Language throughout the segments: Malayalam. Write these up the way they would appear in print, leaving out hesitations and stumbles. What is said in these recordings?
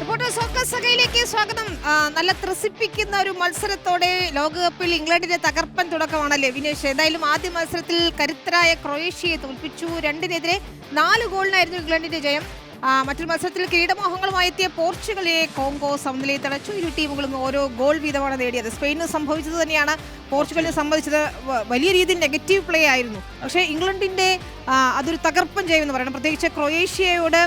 റിപ്പോർട്ടർ സോക്കസകയിലേക്ക് സ്വാഗതം. നല്ല ത്രസിപ്പിക്കുന്ന ഒരു മത്സരത്തോടെ ലോകകപ്പിൽ ഇംഗ്ലണ്ടിന്റെ തകർപ്പൻ തുടക്കമാണല്ലേ വിനേഷ്? ഏതായാലും ആദ്യ മത്സരത്തിൽ കരുത്തരായ ക്രൊയേഷ്യയെ തോൽപ്പിച്ചു. 2-നെതിരെ 4 ഗോളിനായിരുന്നു ഇംഗ്ലണ്ടിന്റെ ജയം. മറ്റൊരു മത്സരത്തിൽ കിരീടമോഹങ്ങളുമായി എത്തിയ പോർച്ചുഗലെ കോങ്കോ സമനിലയിൽ തളച്ചു. ഇരു ടീമുകളും ഓരോ ഗോൾ വീതമാണ് നേടിയത്. സ്പെയിനിന് സംഭവിച്ചത് തന്നെയാണ് പോർച്ചുഗലിനെ സംബന്ധിച്ചത്. വലിയ രീതിയിൽ നെഗറ്റീവ് പ്ലേ ആയിരുന്നു. പക്ഷേ ഇംഗ്ലണ്ടിന്റെ അതൊരു തകർപ്പൻ ജയം എന്ന് പറയണം. പ്രത്യേകിച്ച് ക്രൊയേഷ്യയോട്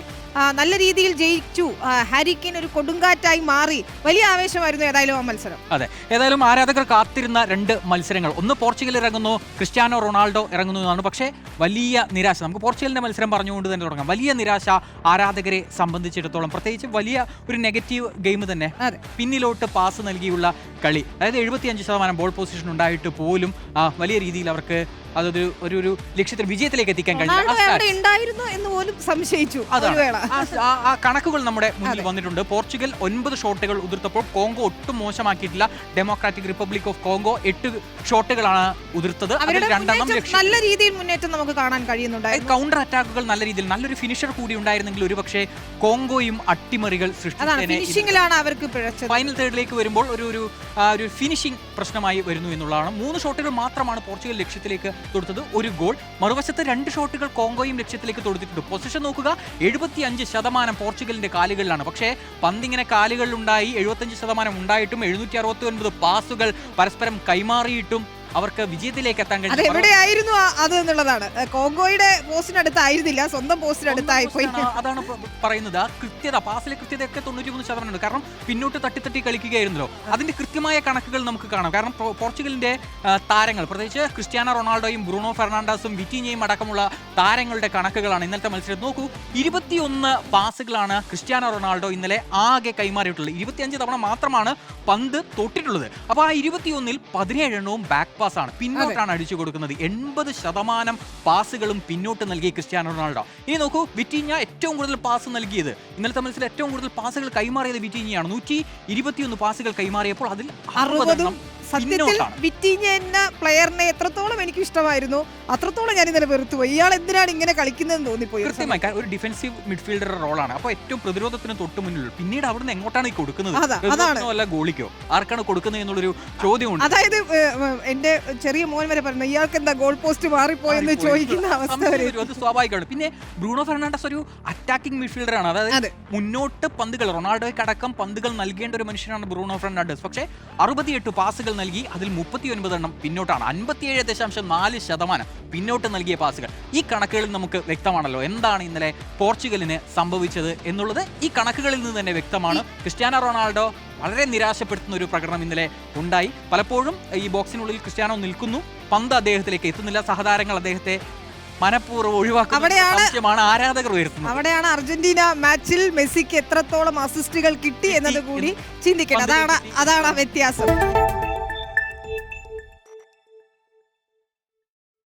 നല്ല രീതിയിൽ ജയിച്ചു. ഹാരി കെയ്ൻ ഒരു കൊടുങ്കാറ്റായി മാറി. വലിയ ആവേശമായിരുന്നു ഏതായാലും ആ മത്സരം. അതെ, ഏതായാലും ആരാധകർ കാത്തിരുന്ന 2 മത്സരങ്ങൾ. ഒന്ന് പോർച്ചുഗൽ ഇറങ്ങുന്നു, ക്രിസ്ത്യാനോ റൊണാൾഡോ ഇറങ്ങുന്നു എന്നാണ്. പക്ഷേ വലിയ നിരാശ. നമുക്ക് പോർച്ചുഗലിന്റെ മത്സരം പറഞ്ഞുകൊണ്ട് തന്നെ തുടങ്ങാം. വലിയ നിരാശ ആരാധകരെ സംബന്ധിച്ചിടത്തോളം. പ്രത്യേകിച്ച് വലിയ ഒരു നെഗറ്റീവ് ഗെയിം തന്നെ. പിന്നിലോട്ട് പാസ് നൽകിയുള്ള കളി, അതായത് 75% ബോൾ പൊസിഷൻ ഉണ്ടായിട്ട് പോലും വലിയ രീതിയിൽ അവർക്ക് അതൊരു ഒരു ലക്ഷ്യത്തിൽ വിജയത്തിലേക്ക് എത്തിക്കാൻ കഴിഞ്ഞു എന്ന് പോലും സംശയിച്ചു. ആ കണക്കുകൾ നമ്മുടെ മുന്നിൽ വന്നിട്ടുണ്ട്. പോർച്ചുഗൽ 9 ഷോട്ടുകൾ ഉതിർത്തപ്പോൾ കോങ്കോ ഒട്ടും മോശമാക്കിയിട്ടില്ല. ഡെമോക്രാറ്റിക് റിപ്പബ്ലിക് ഓഫ് കോങ്കോ 8 ഷോട്ടുകളാണ് ഉതിർത്തത്. നല്ല രീതിയിൽ മുന്നേറ്റം നമുക്ക് കാണാൻ കഴിയുന്നുണ്ട്. കൗണ്ടർ അറ്റാക്കുകൾ നല്ല രീതിയിൽ, നല്ലൊരു ഫിനിഷർ കൂടി ഉണ്ടായിരുന്നെങ്കിൽ ഒരുപക്ഷെ കോങ്കോയും അട്ടിമറികൾ സൃഷ്ടിച്ചതിലാണ് അവർക്ക് ഫൈനൽ തേർഡിലേക്ക് വരുമ്പോൾ ഒരു ഫിനിഷിംഗ് പ്രശ്നമായി വരുന്നു എന്നുള്ളതാണ്. 3 ഷോട്ടുകൾ മാത്രമാണ് പോർച്ചുഗൽ ലക്ഷ്യത്തിലേക്ക് തൊടുത്തത്, 1 ഗോൾ. മറുവശത്ത് 2 ഷോട്ടുകൾ കോങ്കോയും ലക്ഷ്യത്തിലേക്ക് തൊടുത്തിട്ടുണ്ട്. പൊസിഷൻ നോക്കുക, 75% പോർച്ചുഗലിന്റെ കാലുകളിലാണ്. പക്ഷേ പന്തിങ്ങനെ കാലുകളിലുണ്ടായി 75% ഉണ്ടായിട്ടും 769 പാസുകൾ പരസ്പരം കൈമാറിയിട്ടും അവർക്ക് വിജയത്തിലേക്ക് എത്താൻ കഴിഞ്ഞു. എവിടെയായിരുന്നു അത് എന്നുള്ളതാണ്. കോങ്കോയുടെ പോസ്റ്റിനടുത്തായിരുന്നില്ല, സ്വന്തം പോസ്റ്റിനടുത്തായി പോയി. അതാണ് പറയുന്നത്. കൃത്യത, പാസിലെ കൃത്യതയൊക്കെ 93% ഉണ്ട്. കാരണം പിന്നോട്ട് തട്ടി കളിക്കുകയായിരുന്നല്ലോ. അതിന്റെ കൃത്യമായ കണക്കുകൾ നമുക്ക് കാണാം. കാരണം പോർച്ചുഗലിന്റെ താരങ്ങൾ, പ്രത്യേകിച്ച് ക്രിസ്ത്യാനോ റൊണാൾഡോയും ബ്രൂണോ ഫെർണാണ്ടസും വിറ്റീഞ്ഞയും അടക്കമുള്ള താരങ്ങളുടെ കണക്കുകളാണ് ഇന്നലത്തെ മത്സരം. നോക്കൂ, 21 പാസുകളാണ് ക്രിസ്ത്യാനോ റൊണാൾഡോ ഇന്നലെ ആകെ കൈമാറിയിട്ടുള്ളത്. 25 തവണ മാത്രമാണ് പന്ത് തൊട്ടിട്ടുള്ളത്. അപ്പോൾ ആ 21-ൽ 17 എണ്ണവും ബാക്ക് പാസാണ്, പിന്നോട്ടാണ് അടിച്ചു കൊടുക്കുന്നത്. 80% പാസുകളും പിന്നോട്ട് നൽകി ക്രിസ്ത്യാനോ റൊണാൾഡോ. ഇനി നോക്കൂ, വിറ്റീഞ്ഞ ഏറ്റവും കൂടുതൽ പാസ് നൽകിയത്, ഇന്നലത്തെ മത്സരത്തിൽ ഏറ്റവും കൂടുതൽ പാസുകൾ കൈമാറിയത് വിറ്റീഞ്ഞയാണ്. 121 പാസുകൾ കൈമാറിയപ്പോൾ അതിൽ 60 സത്യത്തിൽ വിറ്റീഞ്ഞ എന്ന പ്ലെയറിനെ എത്രത്തോളം എനിക്ക് ഇഷ്ടമായിരുന്നു, അത്രത്തോളം ഞാൻ ഇന്നലെ വെറുത്തുപോയി. ഇയാൾ എന്തിനാണ് ഇങ്ങനെ കളിക്കുന്നതെന്ന് തോന്നിപ്പോയി. കൃത്യമായി ഒരു ഡിഫൻസീവ് മിഡ്ഫീൽഡർ റോളാണ്. അപ്പോൾ ഏറ്റവും പ്രതിരോധത്തിന് തൊട്ട് മുന്നിൽ. പിന്നീട് അവിടുന്ന് എങ്ങോട്ടാണ് ഈ കൊടുക്കുന്നത്? അല്ല ഗോളിക്കോ ആർക്കാണ് കൊടുക്കുന്നത് എന്നുള്ളൊരു ചോദ്യമുണ്ട്. അതായത് എന്റെ ചെറിയ മോൻ വരെ പറഞ്ഞു, ഇയാൾക്ക് എന്താ ഗോൾ പോസ്റ്റ് മാറിപ്പോയെന്ന് ചോദിക്കുന്ന അവസ്ഥ വരെ. അത് സ്വാഭാവികമാണ്. പിന്നെ ബ്രൂണോ ഫെർണാണ്ടസ് ഒരു അറ്റാക്കിംഗ് മിഡ്ഫീൽഡർ ആണ്. അതായത് മുന്നോട്ട് പന്തുകൾ, റൊണാൾഡോയ്ക്ക് അടക്കം പന്തുകൾ നൽകേണ്ട ഒരു മനുഷ്യനാണ് ബ്രൂണോ ഫെർണാണ്ടസ്. പക്ഷേ 68 പാസുകൾ നൽകി, അതിൽ 39 എണ്ണം പിന്നോട്ടാണ്. 57.4% പിന്നോട്ട് നൽകിയ പാസുകൾ. ഈ കണക്കുകളിൽ നമുക്ക് വ്യക്തമാണല്ലോ എന്താണ് ഇന്നലെ പോർച്ചുഗലിന് സംഭവിച്ചത് എന്നുള്ളത്. ഈ കണക്കുകളിൽ നിന്ന് തന്നെ വ്യക്തമാണ്. ക്രിസ്ത്യാനോ റൊണാൾഡോ വളരെ നിരാശപ്പെടുത്തുന്ന ഒരു പ്രകടനം ഇന്നലെ ഉണ്ടായി. പലപ്പോഴും ഈ ബോക്സിനുള്ളിൽ ക്രിസ്ത്യാനോ നിൽക്കുന്നു, പന്ത് അദ്ദേഹത്തിലേക്ക് എത്തുന്നില്ല, സഹതാരങ്ങൾ അദ്ദേഹത്തെ മനഃപൂർവ്വം ഒഴിവാക്കുന്നതാണ് ആരാധകർ ഉയർത്തുന്നത്. അവിടെയാണ് അർജന്റീന മാച്ചിൽ മെസ്സിക്ക് എത്രത്തോളം അസിസ്റ്റുകൾ കിട്ടി എന്നത് കൂടി ചിന്തിക്കണം. അതാണ് വ്യത്യാസം.